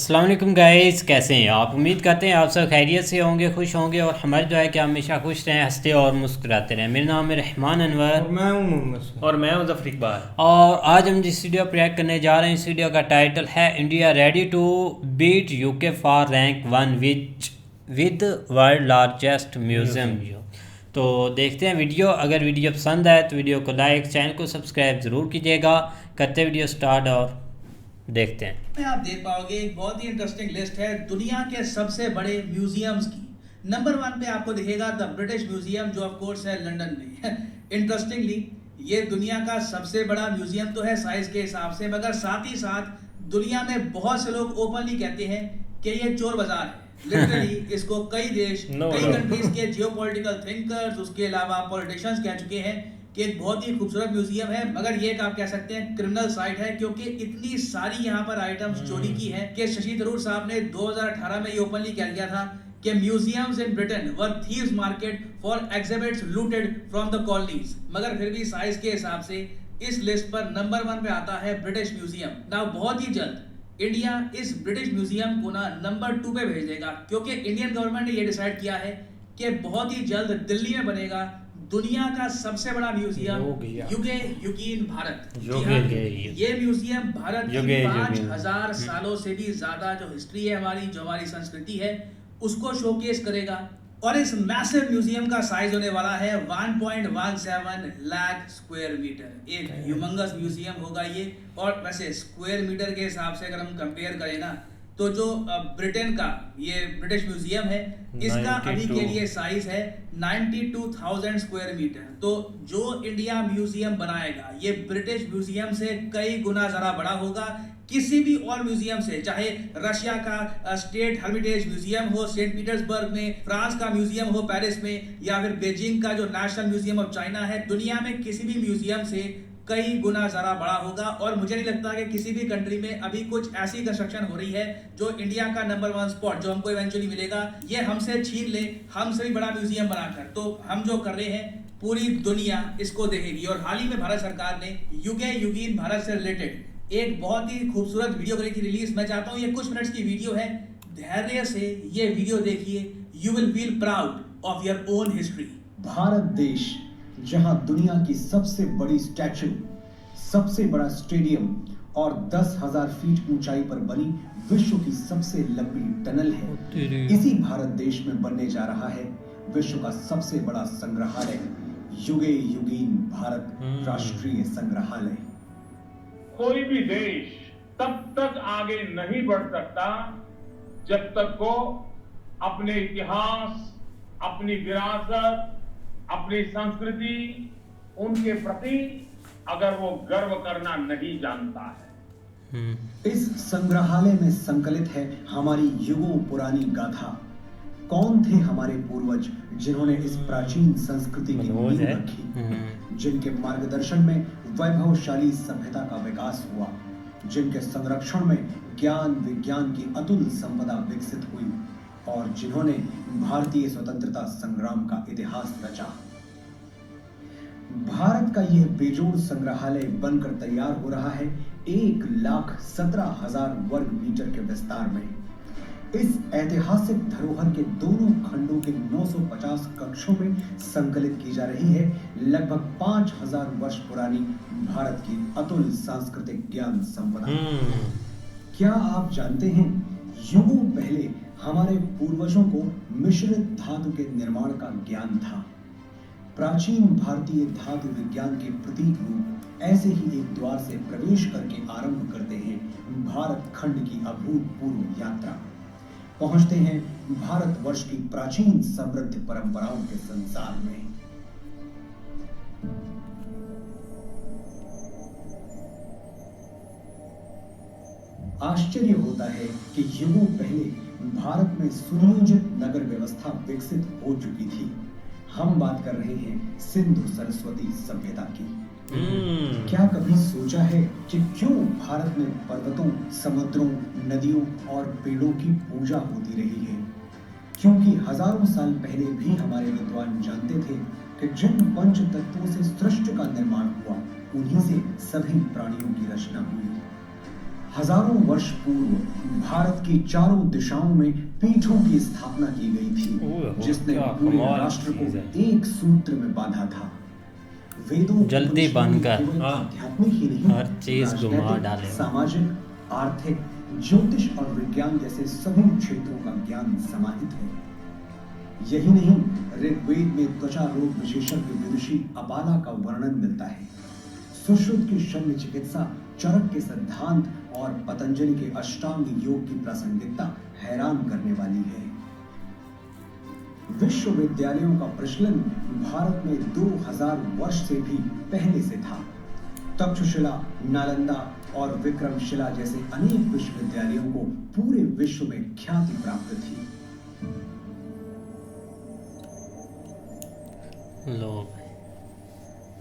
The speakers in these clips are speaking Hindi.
अस्सलाम वालेकुम गाइस, कैसे हैं आप। उम्मीद करते हैं आप सब खैरियत से होंगे, खुश होंगे और हमारी दुआ है कि हमेशा खुश रहें, हंसते और मुस्कुराते रहें। मेरा नाम है रहमान अनवर और मैं हूं मोहम्मद और मैं हूं ज़फ़र इकबाल। और आज हम जिस वीडियो पर रिएक्ट करने जा रहे हैं, इस वीडियो का टाइटल है India ready to beat UK for rank 1 with world largest museum. तो देखते हैं वीडियो। अगर वीडियो पसंद आए तो वीडियो को लाइक, चैनल को सब्सक्राइब ज़रूर कीजिएगा। करते वीडियो स्टार्ट और देखते हैं। आप देख पाओगे एक बहुत ही इंटरेस्टिंग लिस्ट है दुनिया के सबसे बड़े म्यूजियम्स की। नंबर 1 पे आपको दिखेगा द ब्रिटिश म्यूजियम, जो ऑफ कोर्स है लंदन में। इंटरेस्टिंगली ये दुनिया का सबसे बड़ा म्यूजियम तो है साइज के हिसाब से, मगर साथ ही साथ दुनिया में बहुत से लोग ओपनली कहते हैं कि ये चोर बाजार है। लिटरली इसको कई देश कई कंट्रीज के जियोपॉलिटिकल थिंकर्स, उसके अलावा पॉलिटिशियंस कह चुके हैं कि एक बहुत ही खूबसूरत म्यूजियम है, मगर ये आप कह सकते हैं क्रिमिनल साइट है, क्योंकि इतनी सारी यहाँ पर आइटम्स चोरी की है कि शशि थरूर साहब ने 2018 में ये ओपनली कह दिया था कि museums in Britain were thieves market for exhibits looted from the colonies. मगर फिर भी साइज के हिसाब से इस लिस्ट पर नंबर 1 पे आता है ब्रिटिश म्यूजियम। नाउ बहुत ही जल्द इंडिया इस ब्रिटिश म्यूजियम को ना नंबर 2 पे भेज देगा, क्योंकि इंडियन गवर्नमेंट ने ये डिसाइड किया है कि बहुत ही जल्द दिल्ली में बनेगा दुनिया का सबसे बड़ा म्यूजियम युगे युगीन भारत। ये म्यूजियम भारत की 5000 सालों से भी ज्यादा जो हिस्ट्री है हमारी, जो हमारी संस्कृति है, उसको शोकेस करेगा। और इस मैसिव म्यूजियम का साइज होने वाला है 1.17 लाख स्क्वायर मीटर। एक ह्यूमंगस म्यूजियम होगा ये। और वैसे स्क्वायर मीटर के हिसाब से अगर हम कंपेयर करें ना, तो जो ब्रिटेन का ये ब्रिटिश म्यूजियम है, इसका अभी के लिए साइज है 92,000 स्क्वायर मीटर। तो जो इंडिया म्यूजियम बनाएगा ये ब्रिटिश म्यूजियम से कई गुना जरा बड़ा होगा। किसी भी और म्यूजियम से, चाहे रशिया का स्टेट हर्मिटेज म्यूजियम हो सेंट पीटर्सबर्ग में, फ्रांस का म्यूजियम हो पेरिस में, या फिर बीजिंग का जो नेशनल म्यूजियम ऑफ चाइना है, दुनिया में किसी भी म्यूजियम से कई गुना ज़्यादा बड़ा होगा। और मुझे नहीं लगता कि किसी भी कंट्री में अभी कुछ ऐसी कंस्ट्रक्शन हो रही है जो इंडिया का नंबर 1 स्पॉट जो हमको इवेंचुअली मिलेगा ये हमसे छीन ले, हमसे भी बड़ा म्यूजियम बनाकर। तो हम जो कर रहे हैं पूरी दुनिया इसको देखेगी। और हाल ही में भारत सरकार ने युगे युगीन भारत से रिलेटेड एक बहुत ही खूबसूरत वीडियो करी थी रिलीज। मैं चाहता हूँ ये कुछ मिनट्स की वीडियो है, धैर्य से ये वीडियो देखिए, you will feel proud of your own history. Bharat देश जहां दुनिया की सबसे बड़ी स्टैचू, सबसे बड़ा स्टेडियम और 10,000 फीट ऊंचाई पर बनी विश्व की सबसे लंबी टनल है, इसी भारत देश में बनने जा रहा है विश्व का सबसे बड़ा संग्रहालय, युगे युगीन भारत राष्ट्रीय संग्रहालय। कोई भी देश तब तक आगे नहीं बढ़ सकता जब तक वो अपने इतिहास, अपनी विरासत, अपनी संस्कृति, उनके प्रति अगर वो गर्व करना नहीं जानता है। इस संग्रहालय में संकलित है हमारी युगों पुरानी गाथा। कौन थे हमारे पूर्वज जिन्होंने इस प्राचीन संस्कृति की नींव रखी, जिनके मार्गदर्शन में वैभवशाली सभ्यता का विकास हुआ, जिनके संरक्षण में ज्ञान विज्ञान की अतुल संपदा विकसित हुई और जिन्होंने भारतीय स्वतंत्रता संग्राम का इतिहास रचा। भारत का यह बेजोड़ संग्रहालय बनकर तैयार हो रहा है 1,17,000 वर्ग मीटर के विस्तार में। इस ऐतिहासिक धरोहर के दोनों खंडों के 950 कक्षों में संकलित की जा रही है लगभग 5,000 वर्ष पुरानी भारत की अतुल सांस्कृतिक ज्ञान संपदा। क्या आप जानते हैं युगों पहले हमारे पूर्वजों को मिश्रित धातु के निर्माण का ज्ञान था। प्राचीन भारतीय धातु विज्ञान के प्रतीक रूप ऐसे ही एक द्वार से प्रवेश करके आरंभ करते हैं भारत खंड की अभूतपूर्व यात्रा। पहुंचते हैं भारतवर्ष की प्राचीन समृद्ध परंपराओं के संसार में। आश्चर्य होता है कि युगों पहले भारत में सुनियोजित नगर व्यवस्था विकसित हो चुकी थी। हम बात कर रहे हैं सिंधु सरस्वती सभ्यता की। क्या कभी सोचा है कि क्यों भारत में पर्वतों, समुद्रों, नदियों और पेड़ों की पूजा होती रही है? क्योंकि हजारों साल पहले भी हमारे विद्वान जानते थे कि जिन पंच तत्वों से सृष्टि का निर्माण हुआ उन्हीं से सभी प्राणियों की रचना हुई। हजारों वर्ष पूर्व भारत की चारों दिशाओं में पीठों की स्थापना की गई थी, जिसने क्या पूरे कमाल राष्ट्र को चीज़ है। एक सूत्र में बांधा था। वेदों जल्दी उपनिषदों में बनकर, केवल हाँ, आध्यात्मिक ही नहीं, हर चीज़ घुमा राजनैतिक, डाले। सामाजिक, आर्थिक, ज्योतिष और विज्ञान जैसे सभी क्षेत्रों का ज्ञान समाहित है। यही नहीं, ऋग्वेद में त्वचा रोग विशेषज्ञ विदुषी अपाला का वर्णन मिलता है। सुश्रुत की शल्य चिकित्सा, चरक के सिद्धांत और पतंजलि के अष्टांग योग की प्रासंगिकता हैरान करने वाली है। विश्वविद्यालयों का प्रचलन भारत में 2000 वर्ष से भी पहले से था। तक्षशिला, नालंदा और विक्रमशिला जैसे अनेक विश्वविद्यालयों को पूरे विश्व में ख्याति प्राप्त थी। लो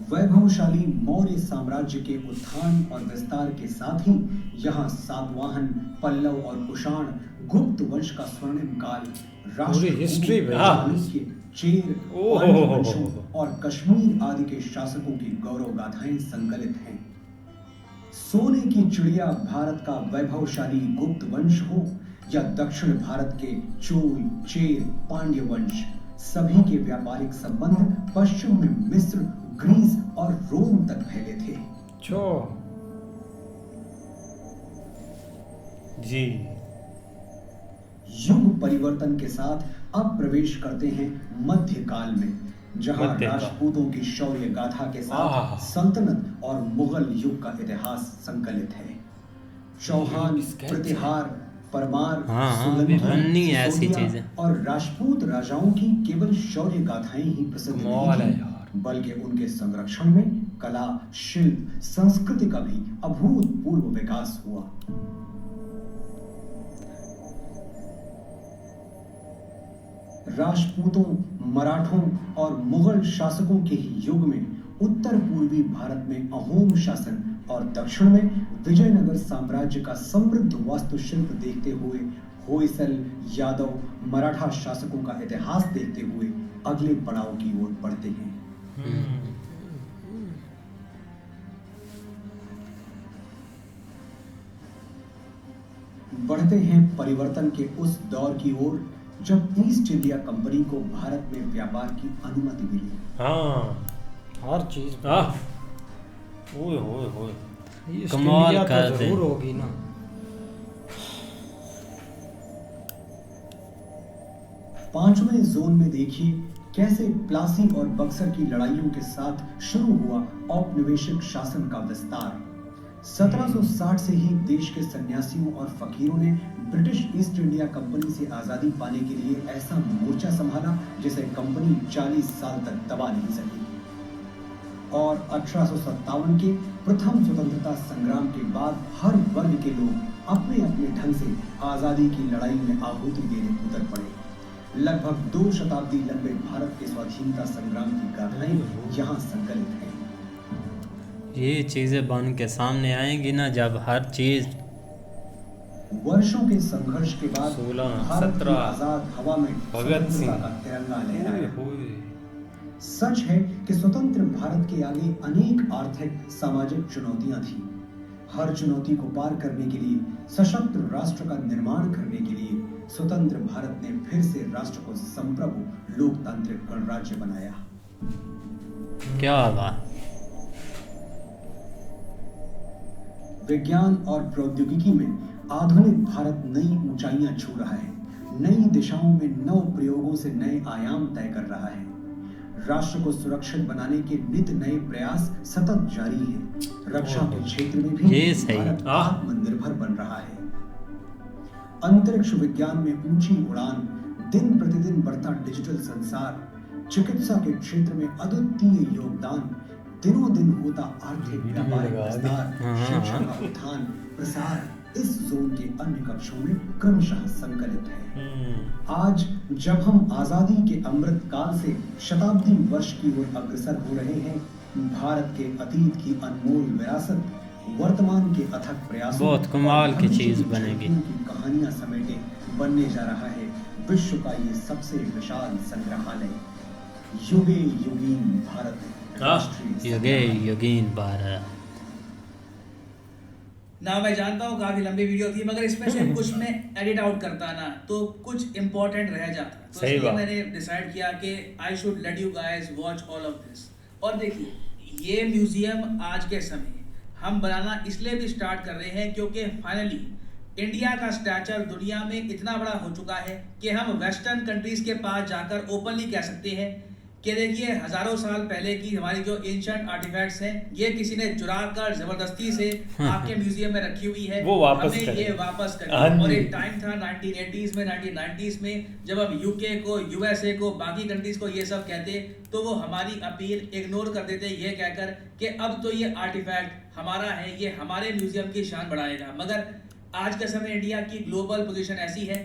वैभवशाली मौर्य साम्राज्य के उत्थान और विस्तार के साथ ही यहाँ सातवाहन, पल्लव और कुषाण, गुप्त वंश का स्वर्णिम काल, पूरी हिस्ट्री में, चालुक्य, चेर, ओह, पांड्य वंशों और कश्मीर आदि के शासकों की गौरव गाथाएं संकलित हैं। सोने की चिड़िया भारत का वैभवशाली गुप्त वंश हो या दक्षिण भारत के चोल, चेर, पांड्य वंश, सभी के व्यापारिक संबंध पश्चिम में मिस्र, ग्रीस और रोम तक फैले थे। जी। युग परिवर्तन के साथ अब प्रवेश करते हैं मध्यकाल में, जहां मध्यकाल। राजपूतों की शौर्य गाथा के साथ सल्तनत और मुगल युग का इतिहास संकलित है। चौहान, प्रतिहार, परमार, हाँ, सोलंकी, विभिन्न ऐसी सिसोदिया चीजें। और राजपूत राजाओं की केवल शौर्य गाथाएं ही प्रसिद्ध कमाल है नहीं यार। थी, बल्कि उनके संरक्षण में कला, शिल्प, संस्कृति का भी अभूतपूर्व विकास हुआ। राजपूतों, मराठों और मुगल शासकों के ही युग में उत्तर पूर्वी भारत में अहोम शासन और दक्षिण में विजयनगर साम्राज्य का समृद्ध वास्तुशिल्प देखते हुए होयसल, यादव, मराठा शासकों का इतिहास देखते हुए अगले पड़ाव की ओर बढ़ते हैं। बढ़ते हैं परिवर्तन के उस दौर की ओर जब ईस्ट इंडिया कंपनी को भारत में व्यापार की अनुमति मिली। हाँ, हर चीज ओए होए होए, ईस्ट कमाल इंडिया कर तो दे। जरूर होगी ना। पांचवें जोन में देखिए कैसे प्लासी और बक्सर की लड़ाइयों के साथ शुरू हुआ औपनिवेशिक शासन का विस्तार। 1760 से ही देश के सन्यासियों और फकीरों ने ब्रिटिश ईस्ट इंडिया कंपनी से आजादी पाने के लिए ऐसा मोर्चा संभाला जिसे कंपनी 40 साल तक दबा नहीं सकी। और 1857 के प्रथम स्वतंत्रता संग्राम के बाद हर वर्ग के लोग अपने अपने ढंग से आजादी की लड़ाई में आहुति देने उतर पड़े। लगभग 2 शताब्दी लंबे भारत के स्वाधीनता संग्राम की गाथाएं यहाँ संकलित हैं। ये चीजें बन के सामने आएंगी ना जब हर चीज। वर्षों के संघर्ष के बाद 16, भारत की 17, आजाद हवा में भगत सिंह। स्वतंत्रता का तिरंगा लहराया। सच है कि स्वतंत्र भारत के आगे अनेक आर्थिक, सामाजिक चुनौतियां थीं। हर चुनौती को पार करने के लिए, सशक्त राष्ट्र का निर्माण करने के लिए स्वतंत्र भारत ने फिर से राष्ट्र को संप्रभु लोकतांत्रिक गणराज्य बनाया। क्या बात। विज्ञान और प्रौद्योगिकी में आधुनिक भारत नई ऊंचाइयां छू रहा है। नई दिशाओं में नव प्रयोगों से नए आयाम तय कर रहा है। राष्ट्र को सुरक्षित बनाने के नित नए प्रयास सतत जारी हैं। रक्षा के क्षेत्र में भी ये सही। भारत आत्मनिर्भर बन रहा है। अंतरिक्ष विज्ञान में ऊंची उड़ान, दिन प्रतिदिन बढ़ता डिजिटल संसार, चिकित्सा के क्षेत्र में अद्वितीय योगदान, दिनों दिन होता आर्थिक व्यापारिक विस्तार, शिक्षा का उत्थान प्रसार इस जोन के अन्य कक्षों में क्रमशः संकलित है। आज जब हम आजादी के अमृत काल से शताब्दी वर्ष की ओर अग्रसर हो रहे हैं, भारत के अतीत की अनमोल विरासत, वर्तमान के अथक प्रयासों, बहुत कमाल की और चीज भविष्य बनेगी। की कहानियां समेटे बनने जा रहा है विश्व का ये सबसे विशाल संग्रहालय। युगे युगीन भारत राष्ट्रीय युगे संग्रहालय। युगीन भारत। ना मैं जानता हूँ काफी लंबी वीडियो थी, मगर इसमें से कुछ मैं एडिट आउट करता ना तो कुछ इंपॉर्टेंट रह जाता, तो सही इसलिए बात। मैंने डिसाइड किया कि I should let you guys watch all of this. और देखिए ये म्यूजियम आज के समय हम बनाना इसलिए भी स्टार्ट कर रहे हैं क्योंकि फाइनली इंडिया का स्टैचर दुनिया में इतना बड़ा हो चुका है कि हम वेस्टर्न कंट्रीज के पास जाकर ओपनली कह सकते हैं कि देखिए हजारों साल पहले की हमारी जो एंशिएंट आर्टिफैक्ट्स हैं ये किसी ने चुरा कर जबरदस्ती से आपके म्यूजियम में रखी हुई है, वो वापस हमें करें। ये वापस हाँ करें। और जी। एक टाइम था 1980s में 1990s में जब हम यूके को, यूएसए को, बाकी कंट्रीज को ये सब कहते तो वो हमारी अपील इग्नोर कर देते ये कहकर कि अब तो ये आर्टिफैक्ट हमारा है, ये हमारे म्यूजियम की शान बढ़ाएगा। मगर आज के समय इंडिया की ग्लोबल पोजीशन ऐसी है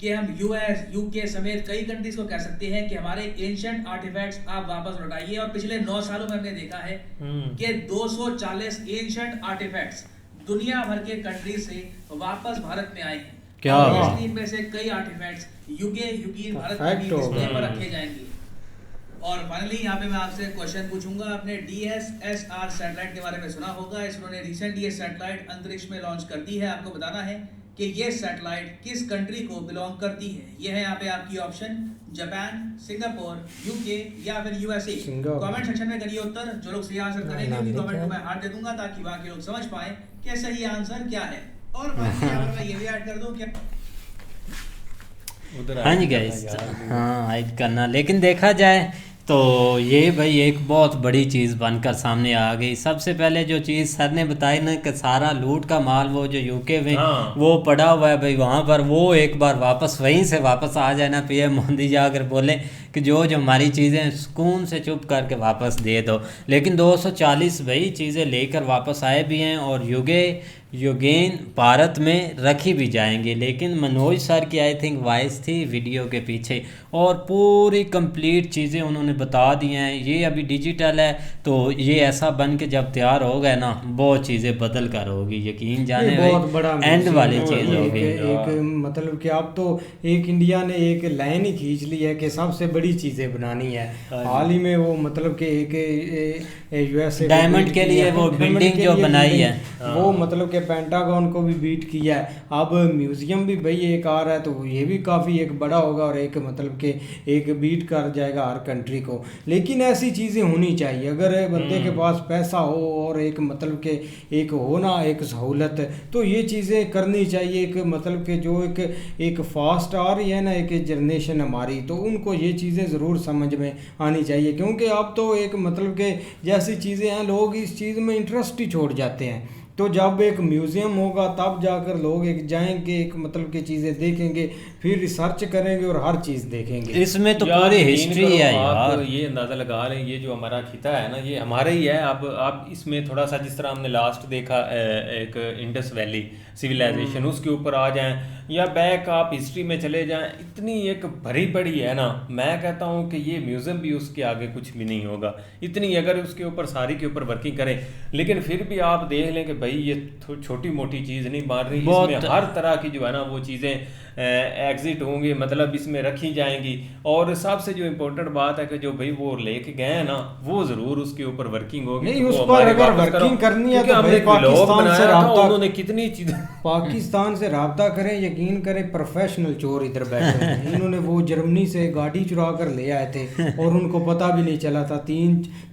कि हम यूएस, यूके समेत कई कंट्रीज को कह सकते हैं कि हमारे एंशिएंट आर्टिफैक्ट्स आप वापस लौटाइए। और पिछले 9 सालों में हमने देखा है कि 240 एंशिएंट आर्टिफैक्ट्स दुनिया भर के कंट्रीज से वापस भारत में आए हैं। क्या और बात। इसलिए इनमें से कई आर्टिफैक्ट्स यूके भारत में भी Fact हो डिस्प्ले गया। पर रखे जाएंगे। और फाइनली यहाँ पे मैं आपसे क्वेश्चन पूछूंगा, आपने DSSR सैटेलाइट के बारे में सुना होगा। इसने रिसेंटली ये सैटेलाइट अंतरिक्ष में लॉन्च कर दी है। आपको बताना है कि ये सैटेलाइट किस कंट्री को बिलोंग करती है। ये है यहाँ पे आपकी ऑप्शन, जापान, सिंगापुर, यूके या फिर यूएसए। सिंगापुर। कमेंट सेक्शन में करिए उत्तर, जो लोग सही आंसर करेंगे नाम उनकी देखा कमेंट को है। मैं हार्ट दे दूंगा ताकि बाकी लोग समझ पाए कि सही आंसर क्या है। और बाकी यहाँ पर मैं ये भी ऐड कर दूं कि उधर हाँ जी आगे गाइस, करना यार। हाँ हाइड करना, लेकिन देखा जाए तो ये भाई एक बहुत बड़ी चीज़ बनकर सामने आ गई। सबसे पहले जो चीज़ सर ने बताई ना कि सारा लूट का माल वो जो यूके में हाँ। वो पड़ा हुआ है भाई वहाँ पर, वो एक बार वापस वहीं से वापस आ जाए ना। पीएम मोदी जाकर बोले कि जो जो हमारी चीज़ें सुकून से चुप करके वापस दे दो। लेकिन 240 भाई चीज़ें लेकर वापस आए भी हैं और युगेन भारत में रखी भी जाएंगी। लेकिन मनोज सर की आई थिंक वॉइस थी वीडियो के पीछे और पूरी कंप्लीट चीज़ें उन्होंने बता दी हैं। ये अभी डिजिटल है तो ये ऐसा बन के जब तैयार हो गए ना बहुत चीज़ें बदल कर होगी, यकीन जाने ये बहुत बड़ा भाई एंड म्यूजियम वाली है। चीज़ होगी। एक मतलब कि अब तो एक इंडिया ने एक लाइन ही खींच ली है कि सबसे बड़ी चीज़ें बनानी है। हाल ही में वो मतलब कि एक यूएसए डायमंड के लिए वो बिल्डिंग जो बनाई है, वो मतलब कि पेंटागन को भी बीट किया है। अब म्यूजियम भी भाई एक आ रहा है तो ये भी काफ़ी एक बड़ा होगा और एक मतलब कि एक बीट कर जाएगा हर कंट्री को। लेकिन ऐसी चीज़ें होनी चाहिए, अगर बंदे के पास पैसा हो और एक मतलब के एक हो ना एक सहूलत, तो ये चीज़ें करनी चाहिए। एक मतलब के जो एक फास्ट आ रही है ना एक जनरेशन हमारी, तो उनको ये चीज़ें ज़रूर समझ में आनी चाहिए। क्योंकि अब तो एक मतलब के जैसी चीज़ें हैं लोग इस चीज़ में इंटरेस्ट ही छोड़ जाते हैं। तो जब एक म्यूज़ियम होगा तब जाकर लोग एक जाएंगे, एक मतलब की चीज़ें देखेंगे, फिर रिसर्च करेंगे और हर चीज़ देखेंगे। इसमें तो यार, पूरी यकीन हिस्ट्री करो, है आप यार। ये अंदाज़ा लगा लें ये जो हमारा खिता है ना ये हमारा ही है। आप इसमें थोड़ा सा जिस तरह हमने लास्ट देखा एक इंडस वैली सिविलाइजेशन, उसके ऊपर आ जाएं या बैक आप हिस्ट्री में चले जाएं, इतनी एक भरी पड़ी है ना। मैं कहता हूँ कि ये म्यूज़ियम भी उसके आगे कुछ भी नहीं होगा। इतनी अगर उसके ऊपर सारी के ऊपर वर्किंग करें, लेकिन फिर भी आप देख लें कि भाई ये छोटी मोटी चीज़ नहीं बन रही। बहुत- इसमें हर तरह की जो है ना वो चीज़ें एग्जिट होंगे, मतलब इसमें रखी जाएंगी। और सबसे जो इम्पोर्टेंट बात है कि जो भाई वो लेके गए हैं ना वो ज़रूर उसके ऊपर वर्किंग होगी। नहीं, तो उस वो पर हमारे अगर वापस करो। वर्किंग करनी है क्योंकि तो हमने भाई एक ब्लॉग पाकिस्तान बनाया से था, राब्ता- उन्होंने कितनी चीज़ें पाकिस्तान से राब्ता करें, यकीन करें प्रोफेशनल चोर इधर बैठे हैं। इन्होंने वो जर्मनी से गाड़ी चुरा कर ले आए थे और उनको पता भी नहीं चला था।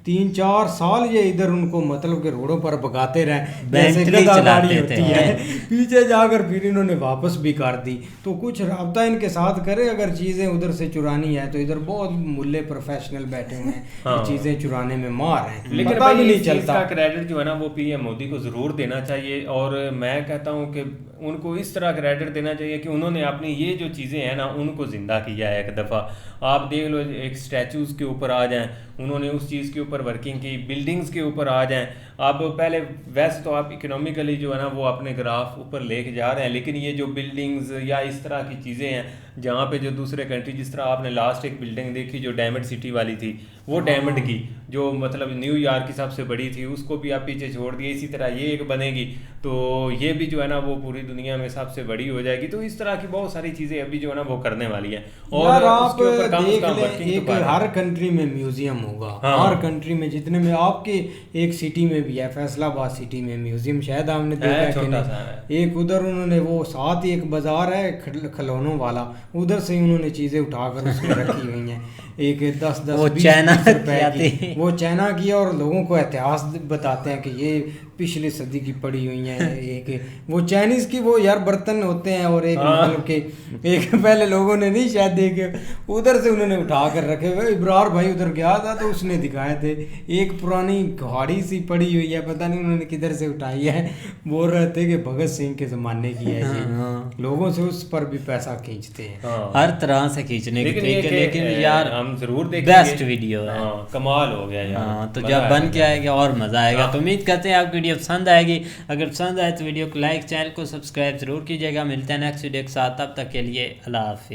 3-4 साल ये इधर उनको मतलब के रोडों पर भगाते रहे जैसे Bentley गधा चलाते गाड़ी होती थे। है। पीछे जाकर फिर इन्होंने वापस भी कर दी। तो कुछ राब्ता इनके साथ करे, अगर चीज़ें उधर से चुरानी है तो इधर बहुत मुल्ले प्रोफेशनल बैठे हुए हैं हाँ। चीज़ें चुराने में मार हैं, लेकिन पता भाई भी इस नहीं चीज़ चलता। का क्रेडिट जो है ना वो पीएम मोदी को ज़रूर देना चाहिए। और मैं कहता हूँ कि उनको इस तरह क्रेडिट देना चाहिए कि उन्होंने अपनी ये जो चीज़ें हैं ना उनको ज़िंदा किया है एक दफ़ा। आप देख लो एक स्टैचूज़ के ऊपर आ जाएं, उन्होंने उस चीज़ के ऊपर वर्किंग की, बिल्डिंग्स के ऊपर आ जाएं। आप पहले वैसे तो आप इकोनॉमिकली जो है ना वो अपने ग्राफ ऊपर लेके जा रहे हैं, लेकिन ये जो बिल्डिंग्स या इस तरह की चीज़ें हैं जहाँ पे जो दूसरे कंट्री, जिस तरह आपने लास्ट एक बिल्डिंग देखी जो डायमंड सिटी वाली थी, वो डायमंड की जो मतलब न्यूयॉर्क की सबसे बड़ी थी, उसको भी आप पीछे छोड़ दिए। इसी तरह ये एक बनेगी तो ये भी जो है ना वो पूरी दुनिया में सबसे बड़ी हो जाएगी। तो इस तरह की बहुत सारी चीज़ें अभी जो है ना वो करने वाली है। यार आप उसके ऊपर काम देख काम लें, working तो एक कर रहे हैं। हर कंट्री में म्यूजियम होगा। हाँ। हर कंट्री में जितने में आपके एक सिटी में भी है, फैसलाबाद सिटी में म्यूजियम शायद आपने देखा है कि छोटा नहीं? सा है। एक उधर उन्होंने वो साथ ही एक बाजार है खिलौनों वाला, उधर से ही उन्होंने चीजें उठाकर उसमें रखी हुई हैं। एक 10-10 वो 20 चाइना रुपए की आती है। वो चाइना की, और लोगों को इतिहास बताते हैं कि ये पिछली सदी की पड़ी हुई हैं। एक वो चाइनीज की वो यार बर्तन होते हैं, और एक हाँ। मतलब के एक पहले लोगों ने नहीं शायद देखे, उधर से उन्होंने उठा कर रखे हुए। इब्रार भाई उधर गया था तो उसने दिखाए थे, एक पुरानी घाड़ी सी पड़ी हुई है, पता नहीं उन्होंने किधर से उठाई है। बोल रहे थे कि भगत सिंह के जमाने की है ये। हाँ। लोगों से उस पर भी पैसा खींचते हैं। हाँ। हर तरह से खींचने के लेकिन ये तरीके, कि, लेकिन यार हम जरूर देखेंगे। बेस्ट वीडियो है। हाँ, कमाल हो गया यार। हाँ, तो मजा जब बन आया। के आएगा और मज़ा आएगा। हाँ। तो उम्मीद करते हैं आपकी वीडियो पसंद आएगी। अगर पसंद आए तो वीडियो को लाइक, चैनल को सब्सक्राइब जरूर कीजिएगा। मिलते हैं नेक्स्ट वीडियो के साथ, तब तक के लिए अल्लाह हाफिज़।